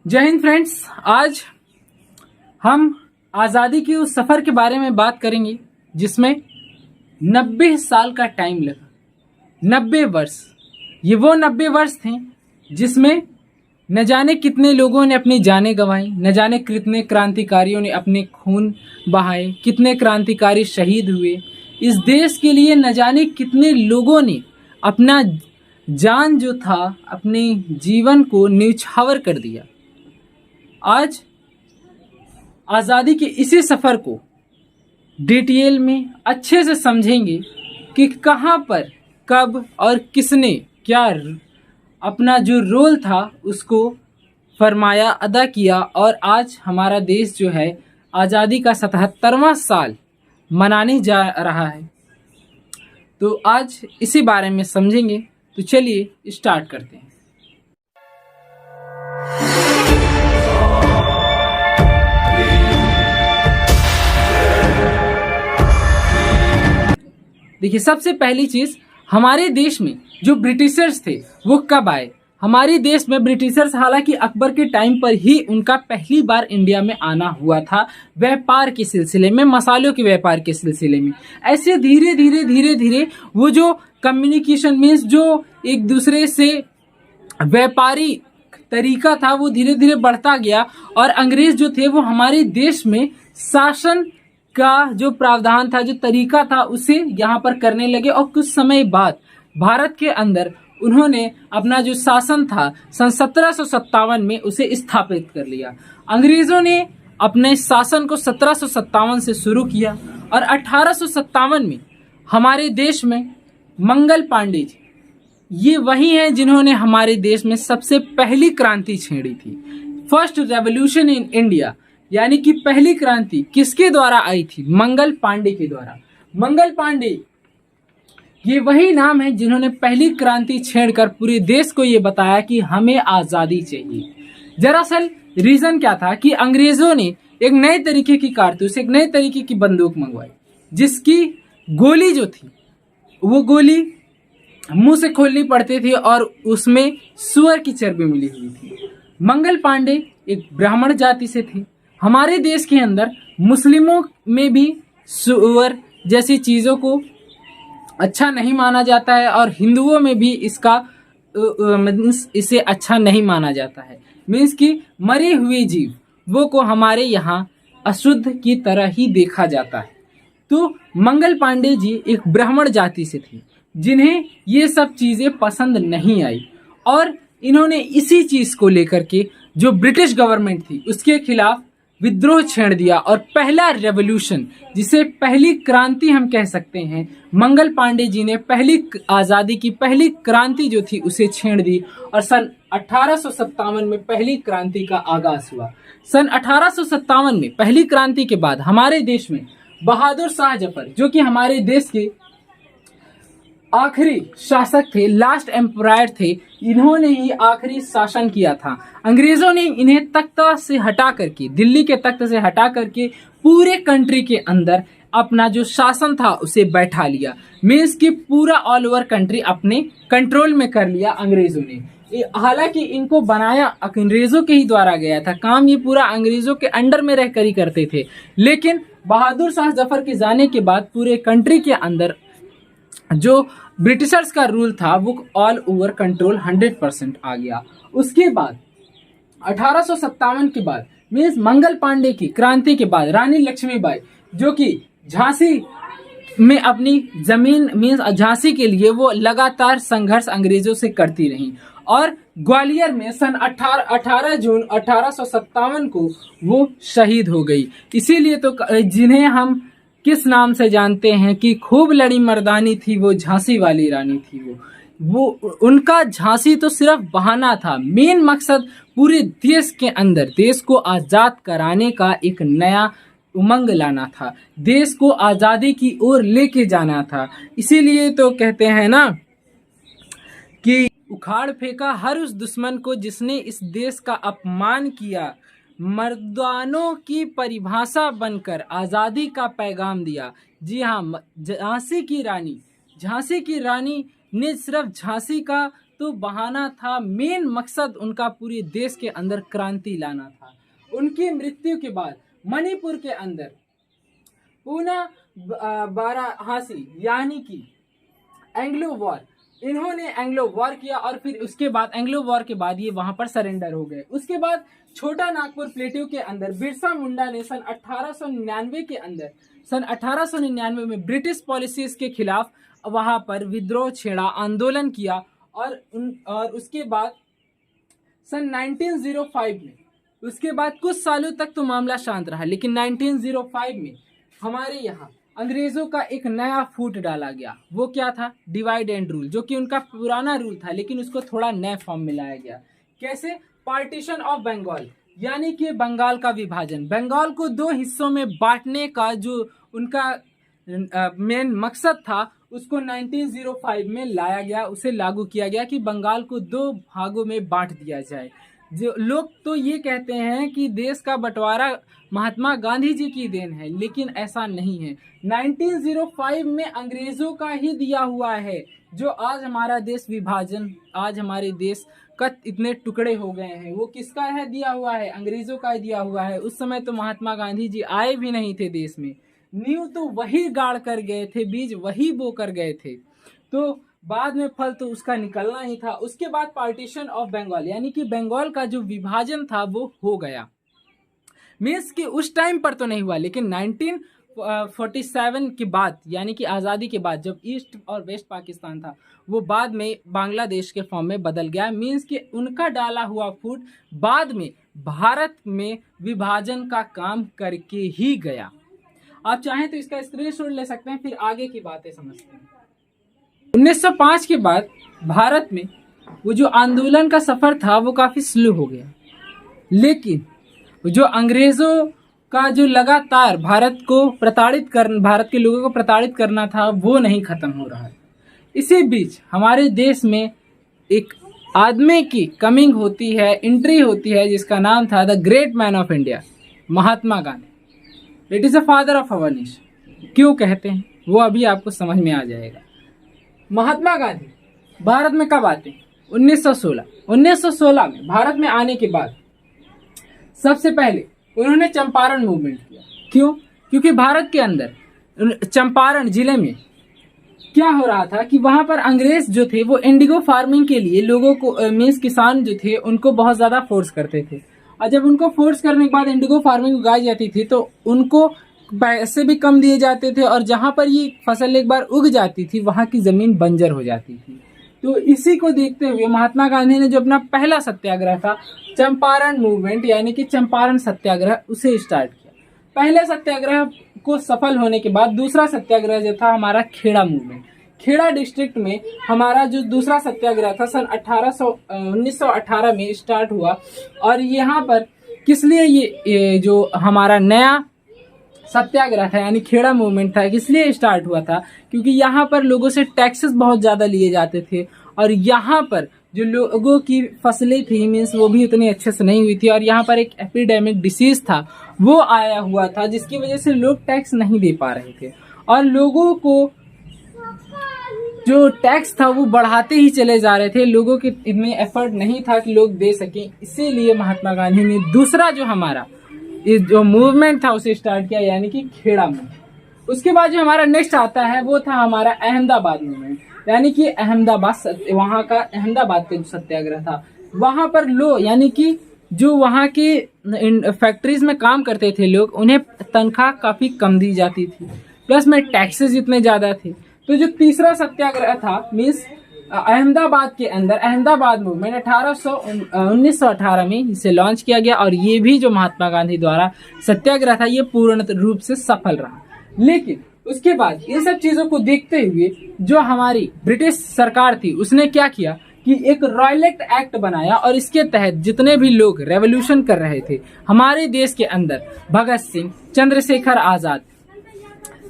जय हिंद फ्रेंड्स। आज हम आज़ादी के उस सफ़र के बारे में बात करेंगे जिसमें 90 साल का टाइम लगा। 90 वर्ष, ये वो 90 वर्ष थे जिसमें न जाने कितने लोगों ने अपनी जानें गंवाई, न जाने कितने क्रांतिकारियों ने अपने खून बहाए, कितने क्रांतिकारी शहीद हुए। इस देश के लिए न जाने कितने लोगों ने अपना जान जो था, अपने जीवन को न्यौछावर कर दिया। आज आज़ादी के इसी सफ़र को डिटेल में अच्छे से समझेंगे कि कहाँ पर, कब और किसने क्या अपना जो रोल था उसको फरमाया, अदा किया और आज हमारा देश जो है आज़ादी का 77वां साल मनाने जा रहा है। तो आज इसी बारे में समझेंगे। तो चलिए स्टार्ट करते हैं। देखिए, सबसे पहली चीज, हमारे देश में जो ब्रिटिशर्स थे वो कब आए। हमारे देश में ब्रिटिशर्स हालांकि अकबर के टाइम पर ही उनका पहली बार इंडिया में आना हुआ था, व्यापार के सिलसिले में, मसालों के व्यापार के सिलसिले में। ऐसे धीरे धीरे वो जो कम्युनिकेशन मीन्स जो एक दूसरे से व्यापारी तरीका था वो धीरे धीरे बढ़ता गया और अंग्रेज जो थे वो हमारे देश में शासन का जो प्रावधान था, जो तरीका था, उसे यहाँ पर करने लगे। और कुछ समय बाद भारत के अंदर उन्होंने अपना जो शासन था सन 1757 में उसे स्थापित कर लिया। अंग्रेजों ने अपने शासन को 1757 से शुरू किया और 1857 में हमारे देश में मंगल पांडे जी, ये वही हैं जिन्होंने हमारे देश में सबसे पहली क्रांति छेड़ी थी। फर्स्ट रेवोल्यूशन इन इंडिया, यानी कि पहली क्रांति किसके द्वारा आई थी? मंगल पांडे के द्वारा। मंगल पांडे ये वही नाम है जिन्होंने पहली क्रांति छेड़कर पूरे देश को ये बताया कि हमें आज़ादी चाहिए। दरअसल रीजन क्या था कि अंग्रेजों ने एक नए तरीके की कारतूस, एक नए तरीके की बंदूक मंगवाई, जिसकी गोली जो थी वो गोली मुंह से खोलनी पड़ती थी और उसमें सुअर की चर्बी मिली हुई थी। मंगल पांडे एक ब्राह्मण जाति से थे। हमारे देश के अंदर मुस्लिमों में भी सुअर जैसी चीज़ों को अच्छा नहीं माना जाता है और हिंदुओं में भी इसे अच्छा नहीं माना जाता है। मीन्स कि मरे हुए जीव वो को हमारे यहाँ अशुद्ध की तरह ही देखा जाता है। तो मंगल पांडे जी एक ब्राह्मण जाति से थे जिन्हें ये सब चीज़ें पसंद नहीं आई और इन्होंने इसी चीज़ को लेकर के जो ब्रिटिश गवर्नमेंट थी उसके खिलाफ विद्रोह छेड़ दिया और पहला रेवोल्यूशन, जिसे पहली क्रांति हम कह सकते हैं, मंगल पांडे जी ने पहली आज़ादी की पहली क्रांति जो थी उसे छेड़ दी और सन 1857 में पहली क्रांति का आगाज हुआ। सन 1857 में पहली क्रांति के बाद हमारे देश में बहादुर शाह जफर, जो कि हमारे देश के आखिरी शासक थे, लास्ट एम्परायर थे, इन्होंने ही आखिरी शासन किया था। अंग्रेजों ने इन्हें तख्ता से हटा करके, दिल्ली के तख्त से हटा करके पूरे कंट्री के अंदर अपना जो शासन था उसे बैठा लिया। मीन्स कि पूरा ऑल ओवर कंट्री अपने कंट्रोल में कर लिया अंग्रेजों ने। हालांकि इनको बनाया अंग्रेजों के ही द्वारा गया था, काम ये पूरा अंग्रेजों के अंडर में रहकर ही करते थे। लेकिन बहादुर शाह जफर के जाने के बाद पूरे कंट्री के अंदर जो ब्रिटिशर्स का रूल था वो ऑल ओवर कंट्रोल 100% आ गया। उसके बाद 1857 के बाद मीन्स मंगल पांडे की क्रांति के बाद रानी लक्ष्मीबाई, जो कि झांसी में अपनी जमीन मीन्स झांसी के लिए वो लगातार संघर्ष अंग्रेजों से करती रही और ग्वालियर में सन 18 जून 1857 को वो शहीद हो गई। इसीलिए तो जिन्हें हम किस नाम से जानते हैं कि खूब लड़ी मर्दानी थी वो झांसी वाली रानी थी। वो उनका झांसी तो सिर्फ बहाना था, मेन मकसद पूरे देश के अंदर देश को आज़ाद कराने का एक नया उमंग लाना था, देश को आज़ादी की ओर लेके जाना था। इसीलिए तो कहते हैं ना कि उखाड़ फेंका हर उस दुश्मन को जिसने इस देश का अपमान किया, मर्दानों की परिभाषा बनकर आज़ादी का पैगाम दिया। जी हाँ, झांसी की रानी ने सिर्फ झांसी का तो बहाना था, मेन मकसद उनका पूरे देश के अंदर क्रांति लाना था। उनकी मृत्यु के बाद मणिपुर के अंदर पूना बाराहासी यानी कि एंग्लो वॉर, इन्होंने एंग्लो वॉर किया और फिर उसके बाद एंग्लो वॉर के बाद ये वहां पर सरेंडर हो गए। उसके बाद छोटा नागपुर प्लेट्यू के अंदर बिरसा मुंडा ने सन 1899 में ब्रिटिश पॉलिसीज के खिलाफ वहां पर विद्रोह छेड़ा, आंदोलन किया और उसके बाद सन 1905 में, उसके बाद कुछ सालों तक तो मामला शांत रहा, लेकिन 1905 में हमारे यहाँ अंग्रेजों का एक नया फूट डाला गया। वो क्या था? डिवाइड एंड रूल, जो कि उनका पुराना रूल था लेकिन उसको थोड़ा नए फॉर्म में लाया गया। कैसे? पार्टीशन ऑफ बंगाल, यानी कि बंगाल का विभाजन, बंगाल को दो हिस्सों में बांटने का जो उनका मेन मकसद था उसको 1905 में लाया गया, उसे लागू किया गया कि बंगाल को दो भागों में बांट दिया जाए। जो लोग तो ये कहते हैं कि देश का बंटवारा महात्मा गांधी जी की देन है, लेकिन ऐसा नहीं है। 1905 में अंग्रेजों का ही दिया हुआ है, जो आज हमारा देश विभाजन, आज हमारे देश का इतने टुकड़े हो गए हैं, वो किसका है दिया हुआ है? अंग्रेजों का दिया हुआ है। उस समय तो महात्मा गांधी जी आए भी नहीं थे देश में, नींव तो वही गाड़ कर गए थे, बीज वही बो कर गए थे, तो बाद में फल तो उसका निकलना ही था। उसके बाद पार्टीशन ऑफ बंगाल, यानी कि बंगाल का जो विभाजन था वो हो गया। मीन्स कि उस टाइम पर तो नहीं हुआ, लेकिन 1947 के बाद, यानी कि आज़ादी के बाद, जब ईस्ट और वेस्ट पाकिस्तान था, वो बाद में बांग्लादेश के फॉर्म में बदल गया। मीन्स कि उनका डाला हुआ फूट बाद में भारत में विभाजन का काम करके ही गया। आप चाहें तो इसका स्क्रीनशॉट ले सकते हैं, फिर आगे की बातें समझते हैं। 1905 के बाद भारत में वो जो आंदोलन का सफर था वो काफी स्लो हो गया, लेकिन जो अंग्रेजों का जो लगातार भारत के लोगों को प्रताड़ित करना था वो नहीं खत्म हो रहा है। इसी बीच हमारे देश में एक आदमी की कमिंग होती है, एंट्री होती है, जिसका नाम था the great man of India, Mahatma Gandhi. It is the father of our nation. क्यों कहते हैं वो अभी आपको समझ में आ जाएगा। महात्मा गांधी भारत में कब आते हैं? 1916 में भारत में आने के बाद सबसे पहले उन्होंने चंपारण मूवमेंट किया। क्यों? क्योंकि भारत के अंदर चंपारण जिले में क्या हो रहा था कि वहां पर अंग्रेज जो थे वो इंडिगो फार्मिंग के लिए लोगों को, मीन्स किसान जो थे उनको बहुत ज्यादा फोर्स करते थे, और जब उनको फोर्स करने के बाद इंडिगो फार्मिंग उगाई जाती थी तो उनको पैसे भी कम दिए जाते थे, और जहां पर ये फसल एक बार उग जाती थी वहां की जमीन बंजर हो जाती थी। तो इसी को देखते हुए महात्मा गांधी ने जो अपना पहला सत्याग्रह था, चंपारण मूवमेंट यानी कि चंपारण सत्याग्रह, उसे स्टार्ट किया। पहले सत्याग्रह को सफल होने के बाद दूसरा सत्याग्रह जो था हमारा खेड़ा मूवमेंट, खेड़ा डिस्ट्रिक्ट में हमारा जो दूसरा सत्याग्रह था सन 1918 में स्टार्ट हुआ। और यहाँ पर किस लिए ये जो हमारा नया सत्याग्रह था यानी खेड़ा मूवमेंट था, किस लिए स्टार्ट हुआ था? क्योंकि यहाँ पर लोगों से टैक्सेस बहुत ज्यादा लिए जाते थे, और यहाँ पर जो लोगों की फसलें थी मीन्स वो भी उतनी अच्छे से नहीं हुई थी, और यहाँ पर एक एपिडेमिक डिसीज था वो आया हुआ था, जिसकी वजह से लोग टैक्स नहीं दे पा रहे थे, और लोगों को जो टैक्स था वो बढ़ाते ही चले जा रहे थे। लोगों के इतने एफर्ट नहीं था कि लोग दे सकें, इसीलिए महात्मा गांधी ने दूसरा जो हमारा जो मूवमेंट था उसे स्टार्ट किया, यानी कि खेड़ा मूवमेंट। उसके बाद जो हमारा नेक्स्ट आता है वो था हमारा अहमदाबाद मूवमेंट, यानी कि वहां का अहमदाबाद का जो सत्याग्रह था, वहां पर यानी कि जो वहां की फैक्ट्रीज में काम करते थे लोग, उन्हें तनख्वाह काफी कम दी जाती थी, प्लस में टैक्सेस इतने ज्यादा थे। तो जो तीसरा सत्याग्रह था मीन्स अहमदाबाद के अंदर अहमदाबाद मूवमेंट 1918 में इसे लॉन्च किया गया, और ये भी जो महात्मा गांधी द्वारा सत्याग्रह था ये पूर्ण रूप से सफल रहा। लेकिन उसके बाद इन सब चीजों को देखते हुए जो हमारी ब्रिटिश सरकार थी उसने क्या किया कि एक रॉयलेट एक्ट बनाया, और इसके तहत जितने भी लोग रेवोल्यूशन कर रहे थे हमारे देश के अंदर, भगत सिंह, चंद्रशेखर आजाद,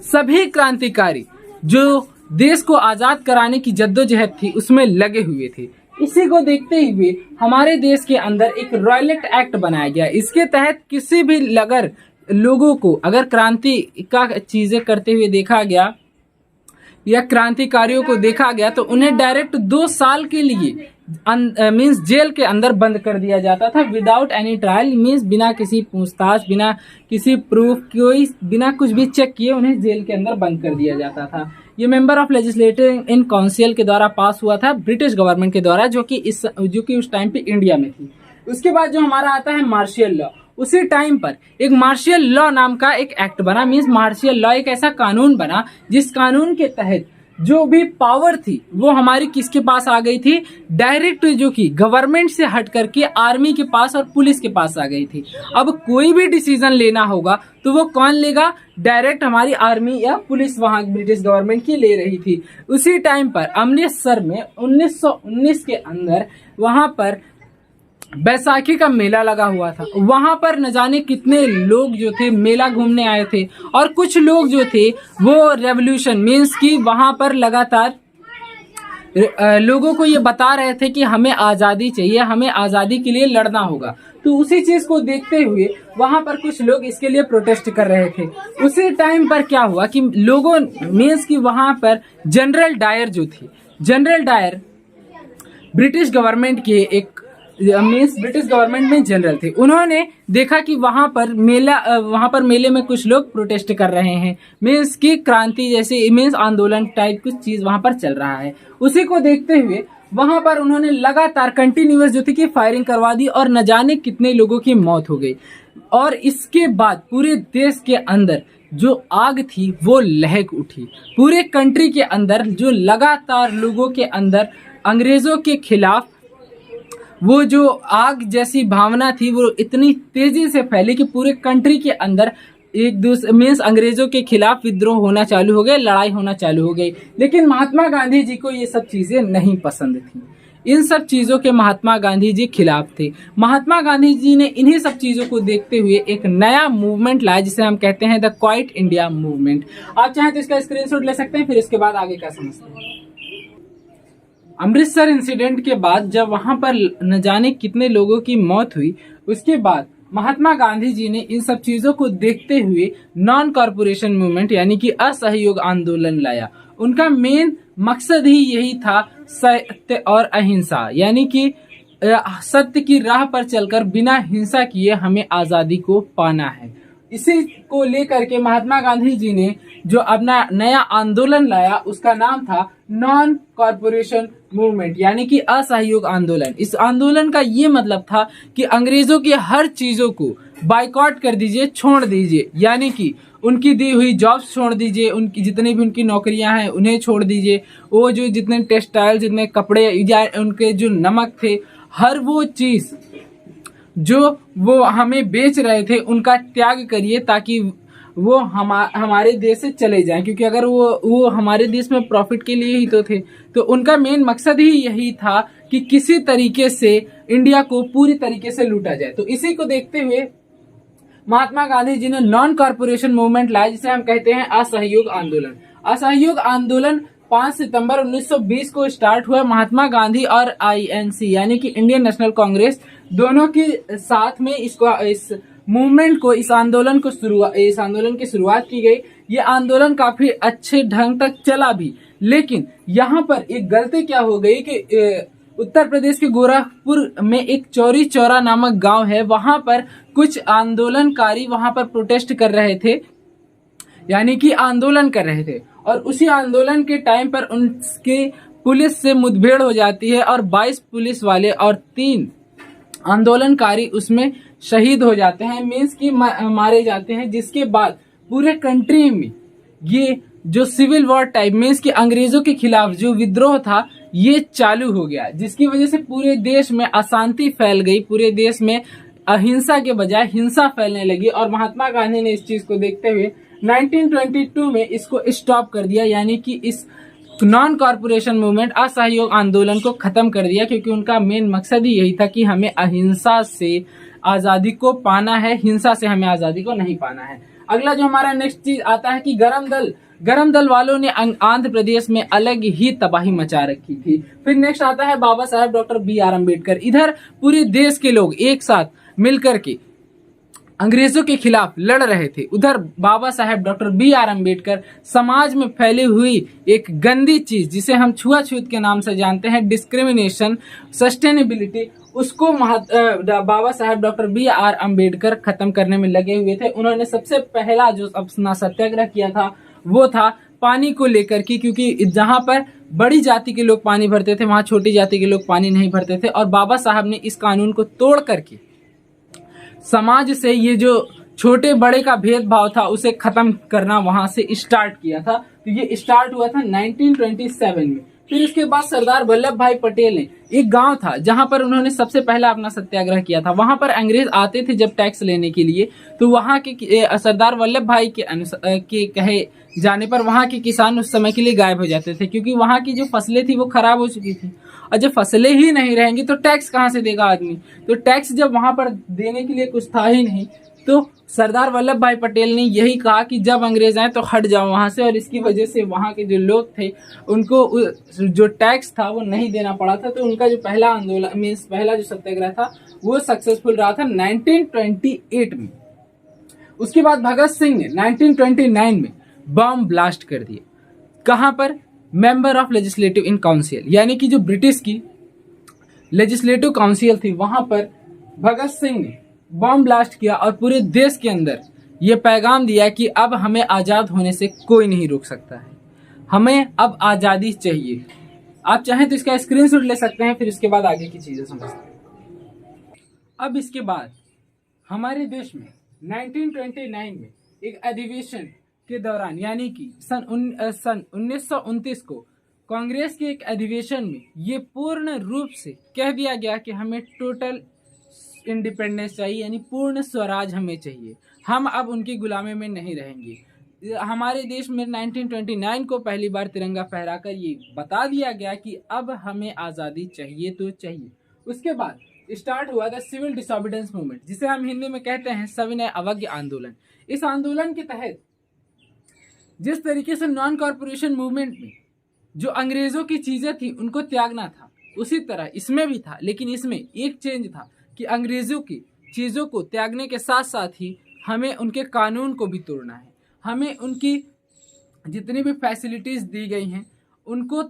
सभी क्रांतिकारी जो देश को आजाद कराने की जद्दोजहद थी उसमें लगे हुए थे। इसी को देखते हुए हमारे देश के अंदर एक रॉयलेट एक्ट बनाया गया। इसके तहत किसी भी लोगों को अगर क्रांति का चीजें करते हुए देखा गया या क्रांतिकारियों को देखा गया तो उन्हें डायरेक्ट 2 साल के लिए मीन्स जेल के अंदर बंद कर दिया जाता था विदाउट एनी ट्रायल, मीन्स बिना किसी पूछताछ, बिना किसी प्रूफ, कोई बिना कुछ भी चेक किए उन्हें जेल के अंदर बंद कर दिया जाता था। ये member of legislative in council के द्वारा पास हुआ था ब्रिटिश गवर्नमेंट के द्वारा, जो कि उस टाइम पे इंडिया में थी। उसके बाद जो हमारा आता है मार्शियल लॉ। उसी टाइम पर एक मार्शियल लॉ नाम का एक एक्ट बना, मीन्स मार्शियल लॉ एक ऐसा कानून बना जिस कानून के तहत जो भी पावर थी वो हमारी किसके पास आ गई थी, डायरेक्ट जो कि गवर्नमेंट से हट करके आर्मी के पास और पुलिस के पास आ गई थी। अब कोई भी डिसीजन लेना होगा तो वो कौन लेगा, डायरेक्ट हमारी आर्मी या पुलिस वहां ब्रिटिश गवर्नमेंट की ले रही थी। उसी टाइम पर अमृतसर में 1919 के अंदर वहां पर बैसाखी का मेला लगा हुआ था। वहां पर न जाने कितने लोग जो थे मेला घूमने आए थे, और कुछ लोग जो थे वो रेवोल्यूशन मीन्स की वहां पर लगातार लोगों को ये बता रहे थे कि हमें आजादी चाहिए, हमें आजादी के लिए लड़ना होगा। तो उसी चीज को देखते हुए वहां पर कुछ लोग इसके लिए प्रोटेस्ट कर रहे थे। उसी टाइम पर क्या हुआ कि लोगों मीन्स की वहां पर जनरल डायर जो थे, जनरल डायर ब्रिटिश गवर्नमेंट के एक मीन्स ब्रिटिश गवर्नमेंट में जनरल थे। उन्होंने देखा कि वहां पर मेले में कुछ लोग प्रोटेस्ट कर रहे हैं, मीन्स की क्रांति जैसे मीन्स आंदोलन टाइप कुछ चीज वहां पर चल रहा है। उसी को देखते हुए वहां पर उन्होंने लगातार कंटिन्यूअस जो थी कि फायरिंग करवा दी और न जाने कितने लोगों की मौत हो गई। और इसके बाद पूरे देश के अंदर जो आग थी वो लहक उठी। पूरे कंट्री के अंदर जो लगातार लोगों के अंदर अंग्रेजों के खिलाफ वो जो आग जैसी भावना थी वो इतनी तेजी से फैली कि पूरे कंट्री के अंदर एक दूसरे मीन्स अंग्रेजों के खिलाफ विद्रोह होना चालू हो गए, लड़ाई होना चालू हो गई। लेकिन महात्मा गांधी जी को ये सब चीजें नहीं पसंद थी। इन सब चीजों के महात्मा गांधी जी खिलाफ थे। महात्मा गांधी जी ने इन्हीं सब चीजों को देखते हुए एक नया मूवमेंट लाया जिसे हम कहते हैं द क्वाइट इंडिया मूवमेंट। आप चाहें तो इसका स्क्रीनशॉट ले सकते हैं, फिर इसके बाद आगे क्या समझते हैं। अमृतसर इंसिडेंट के बाद जब वहां पर न जाने कितने लोगों की मौत हुई, उसके बाद महात्मा गांधी जी ने इन सब चीजों को देखते हुए नॉन कॉर्पोरेशन मूवमेंट यानी कि असहयोग आंदोलन लाया। उनका मेन मकसद ही यही था सत्य और अहिंसा, यानी कि सत्य की राह पर चलकर बिना हिंसा किए हमें आजादी को पाना है। इसी को लेकर के महात्मा गांधी जी ने जो अपना नया आंदोलन लाया उसका नाम था नॉन कॉर्पोरेशन मूवमेंट यानी कि असहयोग आंदोलन। इस आंदोलन का ये मतलब था कि अंग्रेजों की हर चीजों को बाइकआउट कर दीजिए, छोड़ दीजिए, यानी कि उनकी दी हुई जॉब्स छोड़ दीजिए, उनकी जितनी भी उनकी नौकरियां हैं उन्हें छोड़ दीजिए, वो जो जितने टेक्सटाइल, जितने कपड़े या उनके जो नमक थे, हर वो चीज जो वो हमें बेच रहे थे उनका त्याग करिए ताकि वो हमारे देश से चले जाएं, क्योंकि अगर वो हमारे देश में प्रॉफिट के लिए ही तो थे। तो उनका मेन मकसद ही यही था कि किसी तरीके से इंडिया को पूरी तरीके से लूटा जाए। तो इसी को देखते हुए महात्मा गांधी जी ने नॉन कॉर्पोरेशन मूवमेंट लाया जिसे हम कहते हैं असहयोग आंदोलन। असहयोग आंदोलन 5 सितंबर 1920 को स्टार्ट हुआ। महात्मा गांधी और आईएनसी यानी कि इंडियन नेशनल कांग्रेस दोनों के साथ में इस मूवमेंट को, इस आंदोलन की शुरुआत की गई। ये आंदोलन काफी अच्छे ढंग तक चला भी, लेकिन यहाँ पर एक गलती क्या हो गई कि उत्तर प्रदेश के गोरखपुर में एक चौरी चौरा नामक गांव है, वहां पर कुछ आंदोलनकारी वहां पर प्रोटेस्ट कर रहे थे, यानी कि आंदोलन कर रहे थे। और उसी आंदोलन के टाइम पर उनके पुलिस से मुठभेड़ हो जाती है और 22 पुलिस वाले और 3 आंदोलनकारी उसमें शहीद हो जाते हैं, मीन्स की मारे जाते हैं। जिसके बाद पूरे कंट्री में ये जो सिविल वॉर टाइप मीन्स कि अंग्रेजों के खिलाफ जो विद्रोह था ये चालू हो गया, जिसकी वजह से पूरे देश में अशांति फैल गई। पूरे देश में अहिंसा के बजाय हिंसा फैलने लगी और महात्मा गांधी ने इस चीज को देखते हुए 1922 में इसको स्टॉप कर दिया, यानी कि इस नॉन कॉर्पोरेशन मूवमेंट असहयोग आंदोलन को खत्म कर दिया, क्योंकि उनका मेन मकसद ही यही था कि हमें अहिंसा से आजादी को पाना है, हिंसा से हमें आजादी को नहीं पाना है। अगला जो हमारा नेक्स्ट चीज आता है कि गरम दल वालों ने आंध्र प्रदेश में अलग ही तबाही मचा रखी थी। फिर नेक्स्ट आता है बाबा साहब डॉक्टर BR अम्बेडकर। इधर पूरे देश के लोग एक साथ मिलकर के अंग्रेजों के खिलाफ लड़ रहे थे, उधर बाबा साहेब डॉक्टर BR अम्बेडकर समाज में फैली हुई एक गंदी चीज जिसे हम छुआछूत के नाम से जानते हैं, डिस्क्रिमिनेशन, सस्टेनेबिलिटी, उसको बाबा साहेब डॉक्टर BR अम्बेडकर खत्म करने में लगे हुए थे। उन्होंने सबसे पहला जो अपना सत्याग्रह किया था वो था पानी को लेकर के, क्योंकि जहां पर बड़ी जाति के लोग पानी भरते थे वहां छोटी जाति के लोग पानी नहीं भरते थे, और बाबा साहब ने इस कानून को तोड़ करके समाज से ये जो छोटे बड़े का भेदभाव था उसे खत्म करना वहां से स्टार्ट किया था। तो ये स्टार्ट हुआ था 1927 में। फिर इसके बाद सरदार वल्लभ भाई पटेल ने, एक गांव था जहां पर उन्होंने सबसे पहला अपना सत्याग्रह किया था, वहां पर अंग्रेज आते थे जब टैक्स लेने के लिए, तो वहां के सरदार वल्लभ भाई के कहे जाने पर वहां के किसान उस समय के लिए गायब हो जाते थे, क्योंकि वहां की जो फसलें थी वो खराब हो चुकी थी, और जब फसलें ही नहीं रहेंगी तो टैक्स कहाँ से देगा आदमी। तो टैक्स जब वहां पर देने के लिए कुछ था ही नहीं, तो सरदार वल्लभ भाई पटेल ने यही कहा कि जब अंग्रेज आए तो हट जाओ वहां से, और इसकी वजह से वहां के जो लोग थे उनको जो टैक्स था वो नहीं देना पड़ा था। तो उनका जो पहला आंदोलन मीन्स पहला जो सत्याग्रह था वो सक्सेसफुल रहा था 1928 में। उसके बाद भगत सिंह ने 1929 में बम ब्लास्ट कर दिया। कहां पर? Member of legislative in council, यानी कि जो ब्रिटिश की लेजिस्लेटिव काउंसिल थी वहां पर भगत सिंह ने बम ब्लास्ट किया और पूरे देश के अंदर यह पैगाम दिया कि अब हमें आजाद होने से कोई नहीं रोक सकता है, हमें अब आजादी चाहिए। आप चाहें तो इसका स्क्रीनशॉट ले सकते हैं, फिर इसके बाद आगे की चीजें समझते हैं। अब इसके बाद हमारे देश में 1929 में एक अधिवेशन के दौरान, यानी कि सन 1929 को कांग्रेस के एक अधिवेशन में ये पूर्ण रूप से कह दिया गया कि हमें टोटल इंडिपेंडेंस चाहिए, यानी पूर्ण स्वराज हमें चाहिए, हम अब उनकी गुलामी में नहीं रहेंगे। हमारे देश में 1929 को पहली बार तिरंगा फहराकर ये बता दिया गया कि अब हमें आज़ादी चाहिए तो चाहिए। उसके बाद स्टार्ट हुआ था सिविल डिसोबीडियंस मूवमेंट, जिसे हम हिंदी में कहते हैं सविनय अवज्ञा आंदोलन। इस आंदोलन के तहत जिस तरीके से नॉन कॉर्पोरेशन मूवमेंट में जो अंग्रेजों की चीजें थी उनको त्यागना था, उसी तरह इसमें भी था, लेकिन इसमें एक चेंज था कि अंग्रेजों की चीजों को त्यागने के साथ साथ ही हमें उनके कानून को भी तोड़ना है, हमें उनकी जितनी भी फैसिलिटीज दी गई हैं उनको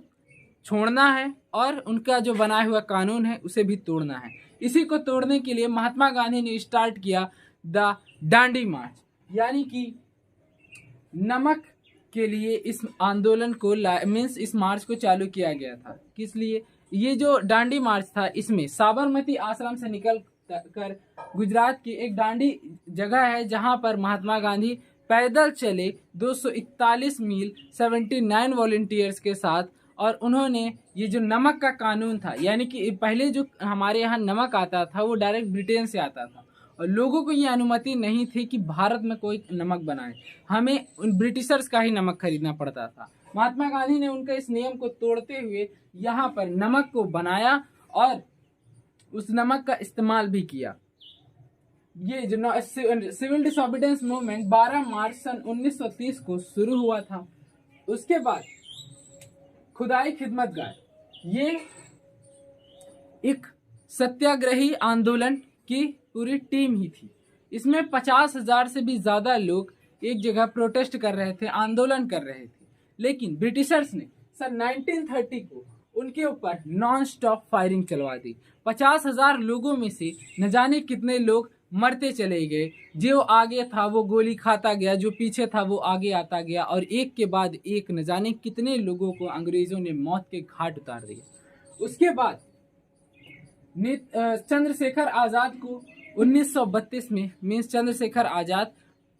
छोड़ना है, और उनका जो बनाया हुआ कानून है उसे भी तोड़ना है। इसी को तोड़ने के लिए महात्मा गांधी ने स्टार्ट किया द दांडी मार्च, यानी कि नमक के लिए इस आंदोलन को मीन्स इस मार्च को चालू किया गया था। किस लिए? ये जो दांडी मार्च था इसमें साबरमती आश्रम से निकल कर गुजरात की एक दांडी जगह है जहां पर महात्मा गांधी पैदल चले 241 मील 79 वॉलंटियर्स के साथ, और उन्होंने ये जो नमक का कानून था, यानी कि पहले जो हमारे यहाँ नमक आता था वो डायरेक्ट ब्रिटेन से आता था और लोगों को ये अनुमति नहीं थी कि भारत में कोई नमक बनाए, हमें उन ब्रिटिशर्स का ही नमक खरीदना पड़ता था। महात्मा गांधी ने उनका इस नियम को तोड़ते हुए यहाँ पर नमक को बनाया और उस नमक का इस्तेमाल भी किया। ये जो सिविल डिसोबीडियंस मूवमेंट 12 मार्च सन 1930 को शुरू हुआ था। उसके बाद खुदाई खिदमतगार, ये एक सत्याग्रही आंदोलन की पूरी टीम ही थी। इसमें 50,000 से भी ज्यादा लोग एक जगह प्रोटेस्ट कर रहे थे, आंदोलन कर रहे थे, लेकिन ब्रिटिशर्स ने सन 1930 को उनके ऊपर नॉन स्टॉप फायरिंग चलवा दी। 50,000 लोगों में से न जाने कितने लोग मरते चले गए, जो आगे था वो गोली खाता गया, जो पीछे था वो आगे आता गया, और एक के बाद एक न जाने कितने लोगों को अंग्रेजों ने मौत के घाट उतार दिया। उसके बाद चंद्रशेखर आजाद को 1932 में मीन्स चंद्रशेखर आजाद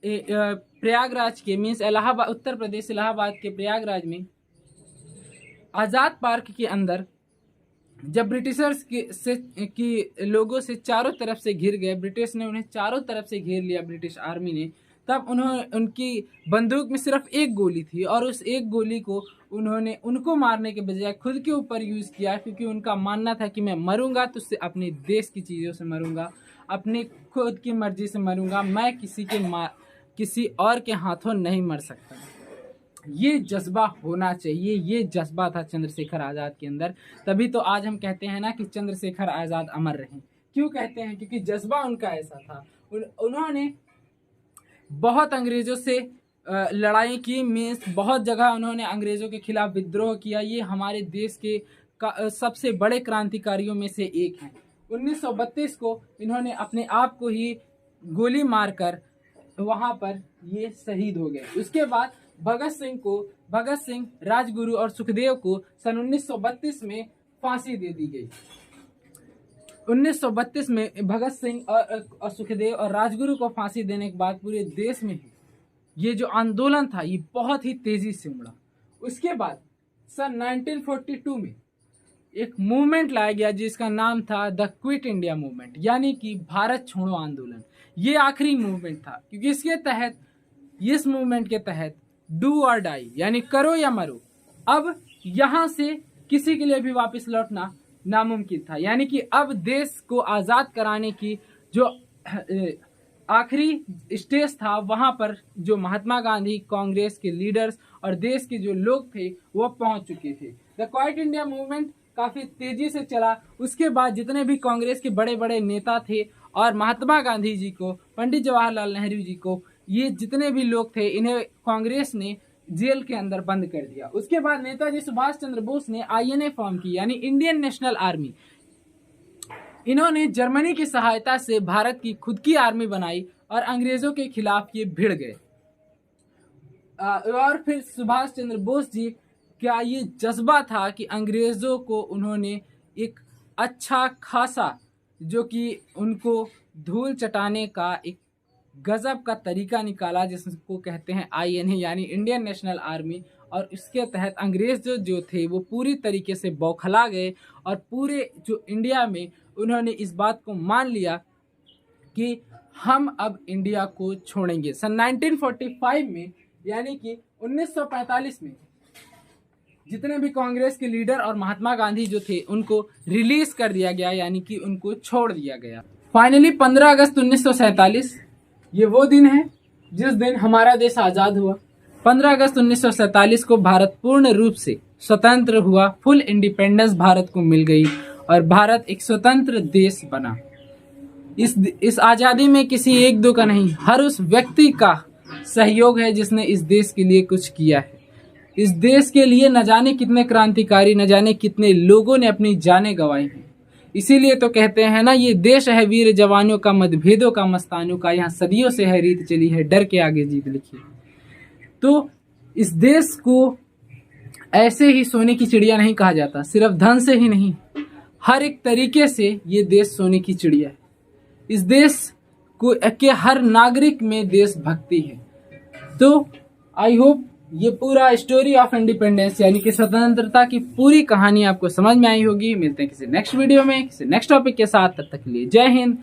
प्रयागराज के मीन्स इलाहाबाद, उत्तर प्रदेश इलाहाबाद के प्रयागराज में आजाद पार्क के अंदर जब ब्रिटिशर्स की लोगों से चारों तरफ से घिर गए, ब्रिटिश ने उन्हें चारों तरफ से घेर लिया ब्रिटिश आर्मी ने, तब उनकी बंदूक में सिर्फ एक गोली थी और उस एक गोली को उन्होंने उनको मारने के बजाय खुद के ऊपर यूज किया, क्योंकि उनका मानना था कि मैं मरूंगा तो उससे अपने देश की चीज़ों से मरूंगा, अपनी खुद की मर्जी से मरूंगा, मैं किसी और के हाथों नहीं मर सकता। ये जज्बा होना चाहिए, ये जज्बा था चंद्रशेखर आज़ाद के अंदर। तभी तो आज हम कहते हैं ना कि चंद्रशेखर आज़ाद अमर रहे। क्यों कहते हैं? क्योंकि जज्बा उनका ऐसा था, उन्होंने बहुत अंग्रेजों से लड़ाई की, मीन्स बहुत जगह उन्होंने अंग्रेजों के खिलाफ विद्रोह किया। ये हमारे देश के सबसे बड़े क्रांतिकारियों में से एक हैं। 1932 को इन्होंने अपने आप को ही गोली मारकर वहां पर ये शहीद हो गए। उसके बाद भगत सिंह, राजगुरु और सुखदेव को सन 1932 में फांसी दे दी गई। 1932 में भगत सिंह और सुखदेव और राजगुरु को फांसी देने के बाद पूरे देश में ये जो आंदोलन था ये बहुत ही तेजी से उमड़ा। उसके बाद सन 1942 में एक मूवमेंट लाया गया जिसका नाम था द क्विट इंडिया मूवमेंट, यानी कि भारत छोड़ो आंदोलन। ये आखिरी मूवमेंट था क्योंकि इस मूवमेंट के तहत डू और डाई यानी करो या मरो, अब यहाँ से किसी के लिए भी वापस लौटना नामुमकिन था। यानी कि अब देश को आज़ाद कराने की जो आखिरी स्टेज था वहाँ पर जो महात्मा गांधी, कांग्रेस के लीडर्स और देश के जो लोग थे वो पहुँच चुके थे। द क्विट इंडिया मूवमेंट काफ़ी तेजी से चला। उसके बाद जितने भी कांग्रेस के बड़े बड़े नेता थे और महात्मा गांधी जी को, पंडित जवाहरलाल नेहरू जी को, ये जितने भी लोग थे इन्हें कांग्रेस ने जेल के अंदर बंद कर दिया। उसके बाद नेताजी सुभाष चंद्र बोस ने INA फॉर्म की, यानी इंडियन नेशनल आर्मी। इन्होंने जर्मनी की सहायता से भारत की खुद की आर्मी बनाई और अंग्रेजों के खिलाफ ये भिड़ गए। और फिर सुभाष चंद्र बोस जी क्या ये जज्बा था कि अंग्रेजों को उन्होंने एक अच्छा खासा, जो कि उनको धूल चटाने का एक गजब का तरीका निकाला जिसको कहते हैं INA यानी इंडियन नेशनल आर्मी। और इसके तहत अंग्रेज जो थे वो पूरी तरीके से बौखला गए और पूरे जो इंडिया में उन्होंने इस बात को मान लिया कि हम अब इंडिया को छोड़ेंगे। सन 1945 में यानी कि 1945 में जितने भी कांग्रेस के लीडर और महात्मा गांधी जो थे उनको रिलीज कर दिया गया, यानी कि उनको छोड़ दिया गया। फाइनली 15 अगस्त 1947 ये वो दिन है जिस दिन हमारा देश आज़ाद हुआ। 15 अगस्त 1947 को भारत पूर्ण रूप से स्वतंत्र हुआ, फुल इंडिपेंडेंस भारत को मिल गई और भारत एक स्वतंत्र देश बना। इस आज़ादी में किसी एक दो का नहीं, हर उस व्यक्ति का सहयोग है जिसने इस देश के लिए कुछ किया है। इस देश के लिए न जाने कितने क्रांतिकारी, न जाने कितने लोगों ने अपनी जानें गंवाई हैं। इसीलिए तो कहते हैं ना, ये देश है वीर जवानों का, मतभेदों का, मस्तानों का, यहाँ सदियों से है रीत चली है, डर के आगे जीत लिखी। तो इस देश को ऐसे ही सोने की चिड़िया नहीं कहा जाता, सिर्फ धन से ही नहीं, हर एक तरीके से ये देश सोने की चिड़िया है। इस देश को के हर नागरिक में देशभक्ति है। तो आई होप ये पूरा स्टोरी ऑफ इंडिपेंडेंस यानी कि स्वतंत्रता की पूरी कहानी आपको समझ में आई होगी। मिलते हैं किसी नेक्स्ट वीडियो में, किसी नेक्स्ट टॉपिक के साथ। तब तक के लिए जय हिंद,